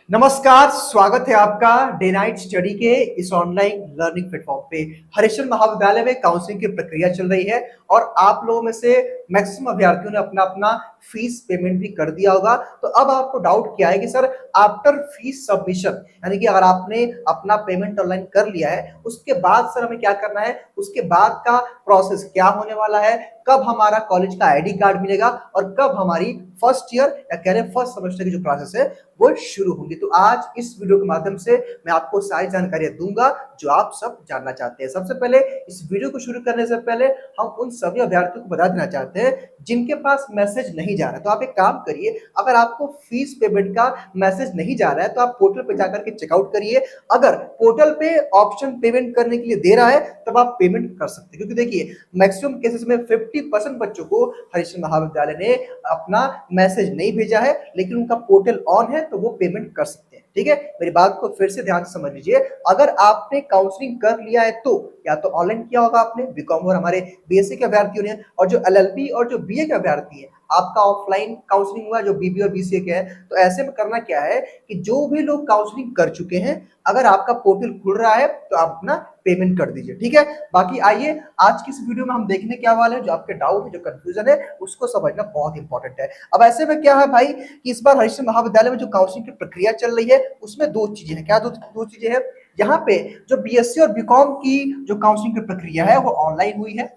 नमस्कार, स्वागत है आपका डे नाइट स्टडी के इस ऑनलाइन लर्निंग प्लेटफॉर्म पे। हरिश्चंद्र महाविद्यालय में काउंसलिंग की प्रक्रिया चल रही है और आप लोगों में से मैक्सिमम अभ्यर्थियों ने अपना अपना फीस पेमेंट भी कर दिया होगा। तो अब आपको डाउट क्या है कि सर आफ्टर फीस सबमिशन, यानी कि अगर आपने अपना पेमेंट ऑनलाइन कर लिया है उसके बाद सर हमें क्या करना है, उसके बाद का प्रोसेस क्या होने वाला है, कब हमारा कॉलेज का आईडी कार्ड मिलेगा और कब हमारी फर्स्ट ईयर या कह रहे फर्स्ट सेमेस्टर की जो क्लासेस है वो शुरू होंगी। तो आज इस वीडियो के माध्यम से मैं आपको सारी जानकारियां दूंगा जो आप सब जानना चाहते हैं। सबसे पहले इस वीडियो को शुरू करने से पहले हम उन सभी अभ्यर्थियों को बता देना चाहते हैं जिनके पास मैसेज नहीं जा रहा है। तो आप एक काम करिए, अगर आपको फीस पेमेंट का मैसेज नहीं जा रहा है तो आप पोर्टल पे जाकर के चेकआउट करिए। अगर पोर्टल पे ऑप्शन पेमेंट करने के लिए दे रहा है तब आप पेमेंट कर सकते हैं, क्योंकि देखिए मैक्सिमम केसेस में 50% बच्चों को हरिश्चंद्र महाविद्यालय ने अपना मैसेज नहीं भेजा है, लेकिन उनका पोर्टल ऑन है तो वो पेमेंट कर सकते हैं। ठीक है, मेरी बात को फिर से ध्यान से समझ लीजिए। अगर आपने काउंसलिंग कर लिया है तो या तो ऑनलाइन किया होगा आपने बीकॉम और हमारे बीएससी के अभ्यर्थियों ने, और जो एलएलबी और जो बीए के अभ्यर्थी हैं आपका ऑफलाइन काउंसलिंग हुआ जो बीबी और बीसीए के है। तो ऐसे में करना क्या है कि जो भी लोग काउंसलिंग कर चुके हैं, अगर आपका पोर्टल खुल रहा है तो आप अपना पेमेंट कर दीजिए। ठीक है, बाकी आइए आज की इस वीडियो में हम देखने क्या वाले हैं, जो आपके डाउट है, जो कंफ्यूजन है, उसको समझना बहुत इंपॉर्टेंट है। अब ऐसे में क्या है भाई कि इस बार हरिश्चंद्र महाविद्यालय में जो काउंसलिंग की प्रक्रिया चल रही है उसमें दो चीजें हैं। क्या दो चीजें हैं? यहाँ पे जो बीएससी और बीकॉम की जो काउंसलिंग की प्रक्रिया है वो ऑनलाइन हुई है।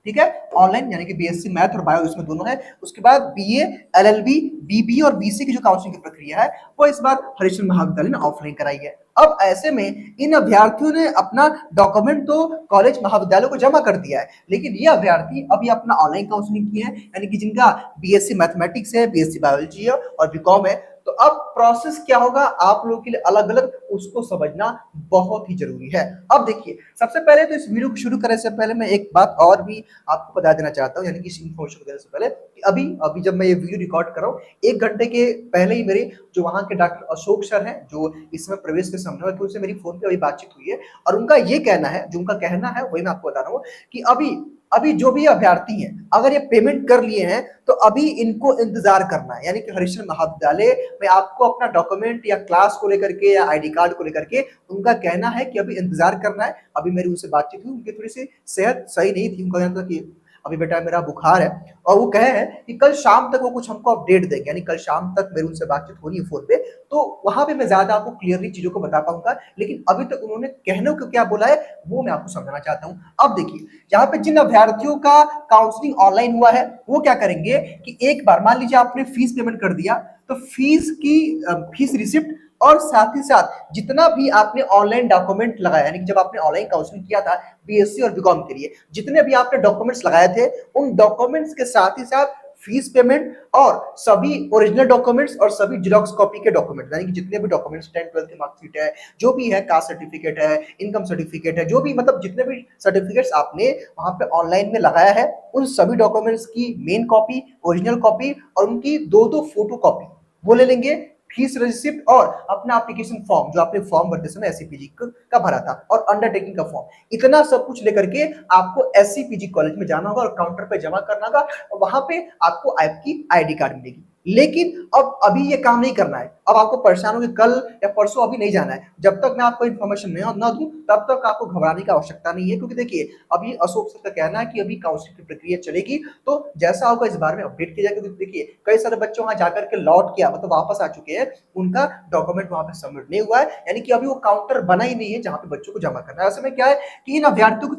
ठीक है, ऑनलाइन यानी कि बीएससी मैथ और बायो इसमें दोनों है। उसके बाद बीए, एलएलबी, बीबी और बीसी की जो काउंसलिंग की प्रक्रिया है वो इस बार हरिश्चंद्र महाविद्यालय ने ऑफलाइन कराई है। अब ऐसे में इन अभ्यर्थियों ने अपना डॉक्यूमेंट तो कॉलेज महाविद्यालय को जमा कर दिया है, लेकिन ये अभ्यर्थी अभी अपना ऑनलाइन काउंसलिंग किए हैं, यानी कि जिनका बीएससी मैथमेटिक्स है, बीएससी बायोलॉजी है और बीकॉम है। तो अब प्रोसेस क्या होगा आप लोगों के लिए अलग अलग, उसको समझना बहुत ही जरूरी है। अब देखिए, सबसे पहले तो इस वीडियो को शुरू करने से पहले मैं एक बात और भी आपको बता देना चाहता हूँ, यानी कि इस इन्फॉर्मेशन देने से पहले कि अभी अभी जब मैं ये वीडियो रिकॉर्ड कर रहा हूँ 1 घंटे के पहले ही मेरे जो वहां के डॉक्टर अशोक सर हैं जो इसमें प्रवेश के समन्वयक है, उनसे मेरी फोन पे अभी बातचीत हुई है और उनका ये कहना है, जो उनका कहना है वही मैं आपको बता रहा हूँ कि अभी अभी जो भी अभ्यर्थी हैं अगर ये पेमेंट कर लिए हैं तो अभी इनको इंतजार करना है, यानी कि हरिश्चंद्र महाविद्यालय में आपको अपना डॉक्यूमेंट या क्लास को लेकर के या आईडी कार्ड को लेकर के उनका कहना है कि अभी इंतजार करना है। अभी मेरी उनसे बातचीत हुई, उनकी थोड़ी सी सेहत सही नहीं थी, उनका कहना था कि अभी बेटा मेरा बुखार है और वो कहे हैं कि कल शाम तक वो कुछ हमको अपडेट देंगे, यानी कल शाम तक मेरी उनसे बातचीत होनी है फोन पे, तो वहां पे मैं ज्यादा आपको क्लियरली चीजों को बता पाऊंगा। लेकिन अभी तक उन्होंने कहने को क्या बोला है वो मैं आपको समझाना चाहता हूँ। अब देखिए, यहाँ पे जिन अभ्यर्थियों का काउंसलिंग ऑनलाइन हुआ है वो क्या करेंगे कि एक बार मान लीजिए आपने फीस पेमेंट कर दिया तो फीस रिसिप्ट और साथ ही साथ जितना भी आपने ऑनलाइन डॉक्यूमेंट लगाया, यानी कि जब आपने ऑनलाइन काउंसलिंग किया था बीएससी और बीकॉम के लिए जितने भी आपने डॉक्यूमेंट्स लगाए थे उन डॉक्यूमेंट्स के साथ ही साथ फीस पेमेंट और सभी ओरिजिनल डॉक्यूमेंट्स और सभी जेरॉक्स कॉपी के डॉक्यूमेंट, यानी कि जितने भी डॉक्यूमेंट्स 10-12 की मार्कशीट है, जो भी है, कास्ट सर्टिफिकेट है, इनकम सर्टिफिकेट है, जो भी मतलब जितने भी सर्टिफिकेट्स आपने वहां पे ऑनलाइन में लगाया है उन सभी डॉक्यूमेंट्स की मेन कॉपी, ओरिजिनल कॉपी और उनकी दो दो फोटो कॉपी वो ले लेंगे। फीस रिसिप्ट और अपना एप्लीकेशन फॉर्म जो आपने फॉर्म भरते समय एससीपीजी का भरा था और अंडरटेकिंग का फॉर्म, इतना सब कुछ लेकर के आपको एससीपीजी कॉलेज में जाना होगा और काउंटर पे जमा करना होगा और वहां पे आपको आपकी आईडी कार्ड मिलेगी। लेकिन अब अभी ये काम नहीं करना है, अब आपको परेशान होगी कल या परसों अभी नहीं जाना है। जब तक मैं आपको इन्फॉर्मेशन ना दूं तब तक आपको घबराने की आवश्यकता नहीं है, क्योंकि देखिए अभी अशोक सर का कहना है कि अभी काउंसलिंग की प्रक्रिया चलेगी तो जैसा होगा इस बारे में अपडेट किया जाएगा। क्योंकि देखिए कई सारे बच्चे वहां जाकर के लौट के मतलब वापस आ चुके हैं, उनका डॉक्यूमेंट वहां पे सबमिट नहीं हुआ है, यानी कि अभी वो काउंटर बना ही नहीं है जहां पे बच्चों को जमा करना है। ऐसे में क्या है कि इन अभ्यर्थियों को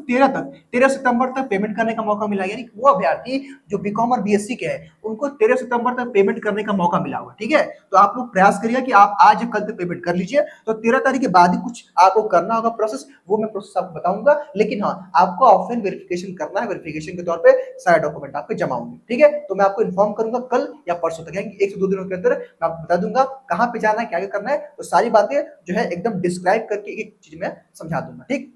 13 सितंबर तक पेमेंट करने का मौका मिला, यानी वो अभ्यर्थी जो बीकॉम और बीएससी के हैं उनको 13 सितंबर तक पेमेंट करने का मौका मिला हुआ। ठीक है, तो आप लोग प्रयास करिए कि आप आज कल तक पेमेंट कर लीजिए, तो 13 तारीख के बाद ही कुछ आपको करना होगा प्रोसेस, वो मैं प्रोसेस आपको बताऊंगा। लेकिन हाँ, आपको ऑफलाइन वेरिफिकेशन करना है, वेरिफिकेशन के तौर पे सारे डॉक्यूमेंट आपके जमा होंगे। ठीक है, तो मैं आपको इन्फॉर्म करूंगा कल या परसों तक, यानी 1 से 2 दिनों के अंदर मैं आपको बता दूंगा कहां पे जाना है, क्या क्या करना है, तो सारी बातें जो है एकदम डिस्क्राइब करके एक चीज में समझा दूंगा। ठीक,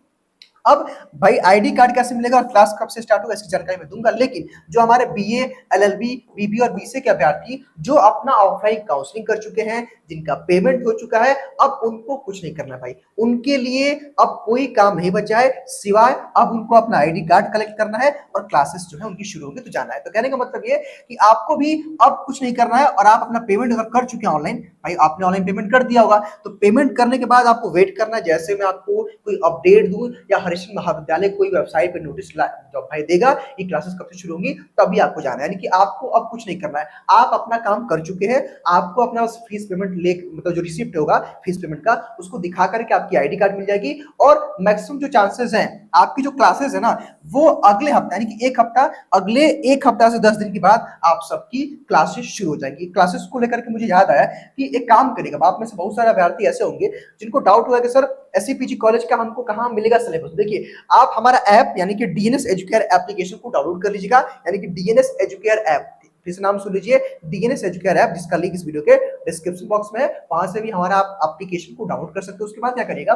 अब भाई आईडी कार्ड कैसे मिलेगा और क्लास कब से स्टार्ट होगा इसकी जानकारी मैं दूंगा, लेकिन जो हमारे बीए, एलएलबी, बीबी और बीसीए के अभ्यर्थी जो अपना ऑफलाइन काउंसलिंग कर चुके हैं, जिनका पेमेंट हो चुका है, अब उनको कुछ नहीं करना भाई। उनके लिए अब कोई काम नहीं बचा है सिवाय अब उनको अपना आईडी कार्ड कलेक्ट करना है और क्लासेस जो है उनकी शुरू होगी तो जाना है। तो कहने का मतलब ये कि आपको भी अब कुछ नहीं करना है और आप अपना पेमेंट अगर कर चुके हैं ऑनलाइन, भाई आपने ऑनलाइन पेमेंट कर दिया होगा, तो पेमेंट करने के बाद आपको वेट करना है। जैसे मैं आपको कोई अपडेट दूं या हरिश्चंद्र महाविद्यालय कोई वेबसाइट पे नोटिस भाई देगा कि क्लासेस कब से शुरू होंगी, तभी आपको जाना है। यानी कि आपको अब कुछ नहीं करना है, आप अपना काम कर चुके हैं। आपको अपना फीस पेमेंट ले मतलब जो रिसिप्ट होगा फीस पेमेंट का उसको दिखा करके आपकी आईडी कार्ड मिल जाएगी और मैक्सिमम जो चांसेस हैं आपकी जो क्लासेस है ना वो अगले हफ्ते यानी कि अगले एक हफ्ता से 10 दिन के बाद आप सबकी क्लासेस शुरू हो जाएंगी। क्लासेस को लेकर के मुझे याद आया कि एक काम करेगा, आप में से बहुत सारे अभ्यर्थी ऐसे होंगे जिनको डाउट हुआ कि सर एससीपीजी कॉलेज का हमको कहाँ मिलेगा सिलेबस। देखिए आप हमारा ऐप यानी कि डीएनएस एजुकेयर एप्लीकेशन को डाउनलोड कर लीजिएगा, यानी कि डीएनएस एजुकेयर ऐप, इस नाम सुन लीजिए डीएनएस एजुकेयर ऐप, जिसका लिंक इस वीडियो के डिस्क्रिप्शन बॉक्स में है। वहां से भी हमारा आप एप्लीकेशन को डाउनलोड कर सकते हो। उसके बाद क्या करिएगा,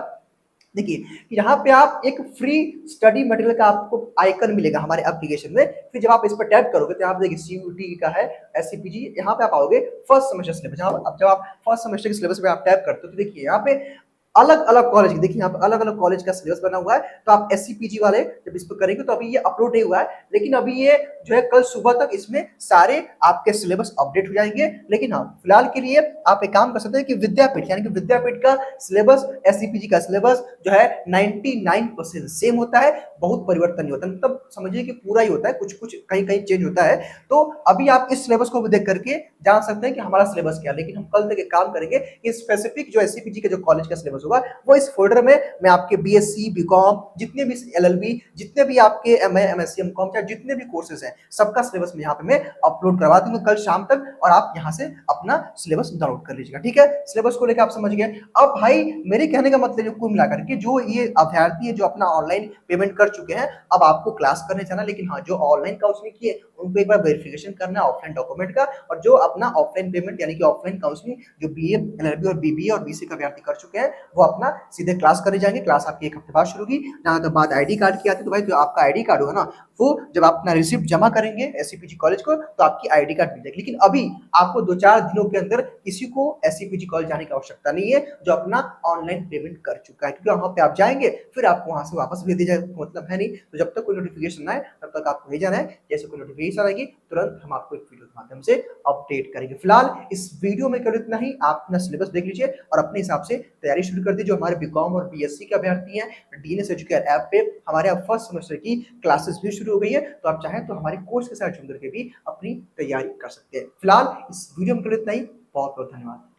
देखिए यहाँ पे आप एक फ्री स्टडी मटेरियल का आपको आइकन मिलेगा हमारे एप्लीकेशन में। फिर जब आप इस पर टैप करोगे तो यहाँ पे देखिए सीयूटी का है, एससीपीजी, यहाँ पे आप आओगे फर्स्ट सेमेस्टर सिलेबस। जब आप फर्स्ट सेमेस्टर के सिलेबस पे आप टैप करते हो तो देखिए यहाँ पे अलग अलग कॉलेज, देखिए यहाँ पे अलग अलग कॉलेज का सिलेबस बना हुआ है। तो आप एससीपीजी वाले जब इस पर करेंगे तो अभी ये अपलोड नहीं हुआ है, लेकिन अभी ये जो है कल सुबह तक इसमें सारे आपके सिलेबस अपडेट हो जाएंगे। लेकिन हाँ फिलहाल के लिए आप एक काम कर सकते हैं कि विद्यापीठ यानी कि विद्यापीठ का सिलेबस, एससीपीजी का सिलेबस जो है 99% सेम होता है, बहुत परिवर्तन नहीं होता, मतलब समझिए कि पूरा ही होता है, कुछ कुछ कहीं कहीं चेंज होता है। तो अभी आप इस सिलेबस को भी देख करके जान सकते हैं कि हमारा सिलेबस क्या है। लेकिन हम कल तक एक काम करेंगे कि स्पेसिफिक जो एससीपीजी के जो कॉलेज का सिलेबस होगा वो इस फोल्डर में मैं आपके बीएससी, बीकॉम, जितने भी एलएलबी, जितने भी आपके एमए, एमएससी, एमकॉम चाहे जितने भी कोर्सेज हैं सबका सिलेबस में यहाँ पे मैं अपलोड करवा दूंगा कल शाम तक, और आप यहाँ से अपना सिलेबस डाउनलोड कर लीजिएगा। ठीक है, सिलेबस को लेकर आप समझ गए। अब भाई मेरे कहने का मतलब जो कुल मिलाकर के जो ये अभ्यर्थी है जो अपना ऑनलाइन पेमेंट कर चुके हैं, अब आपको क्लास करने जाना, लेकिन हाँ जो ऑनलाइन काउंसलिंग किए उनको एक बार वेरिफिकेशन करना है ऑफलाइन डॉक्यूमेंट का, और जो अपना ऑफलाइन पेमेंट यानी कि ऑफलाइन काउंसलिंग जो बीए, एलएलबी और बीबीए और बीसी का अभ्यर्थी कर चुके हैं वो अपना सीधे क्लास करने जाएंगे। क्लास आपकी एक हफ्ते बाद शुरू होगी। जहां तक बात आईडी कार्ड की आती है तो भाई जो आपका आईडी कार्ड होगा ना वो जब आप अपना रिसिप्ट जमा करेंगे एससीपीजी कॉलेज को तो आपकी आईडी कार्ड मिल जाएगी। लेकिन अभी आपको 2-4 दिनों के अंदर किसी को एससीपीजी कॉलेज जाने की आवश्यकता नहीं है जो अपना ऑनलाइन पेमेंट कर चुका है, क्योंकि वहां पे आप जाएंगे फिर आपको वहां से वापस भेज दिया जाए, मतलब है नहीं। तो जब तक कोई नोटिफिकेशन आए तब तक आपको नहीं जाना है। जैसे कोई नोटिफिकेशन आएगी तुरंत हम आपको एक वीडियो के माध्यम से अपडेट करेंगे। फिलहाल इस वीडियो में केवल इतना ही, आप अपना सिलेबस देख लीजिए और अपने हिसाब से तैयारी शुरू कर दीजिए। जो हमारे बीकॉम और बीएससी के अभ्यर्थी हैं डीएनएस एजुकेयर ऐप पे हमारे अब फर्स्ट सेमेस्टर की क्लासेस भी शुरू हो गई है, तो आप चाहें तो हमारे कोर्स के साथ जुड़ करके भी अपनी तैयारी कर सकते हैं। फिलहाल इस वीडियो में केवल इतना ही, बहुत बहुत धन्यवाद।